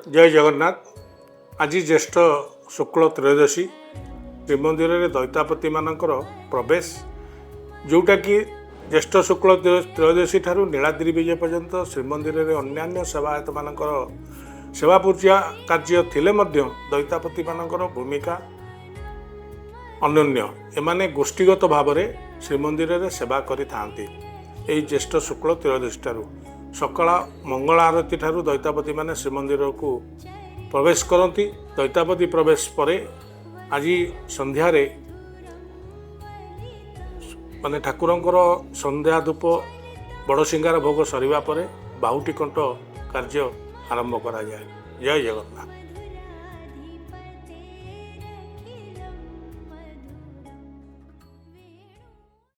जय जगन्नाथ। आज ज्येष्ठ शुक्ल त्रयोदशी श्रीमंदिर में दैतापति मानकर प्रवेश जोटा कि ज्येष्ठ शुक्ल त्रयोदशी ठारू नीलाद्रि विजय पर्यंत श्रीमंदिर में अन्यान्य सेवायत मानकर सेवा पूजा कार्य थिले मध्य दैतापति मानकर भूमिका अनन्य। एमाने गोष्ठीगत भाव में श्रीमंदिर में सेवा करि थांती। एही ज्येष्ठ शुक्ल त्रयोदशी ठारू सकाळ मंगल आरती ठारू दैतापति माने श्रीमंदिर को प्रवेश करती। दैतापति प्रवेश पर आज संध्यारे माने ठाकुरंकर संध्या धूप बड़ सिंगार भोग सरिबा परे बाहुटी कंठ कार्य आरंभ करा जाए। जय जगन्नाथ।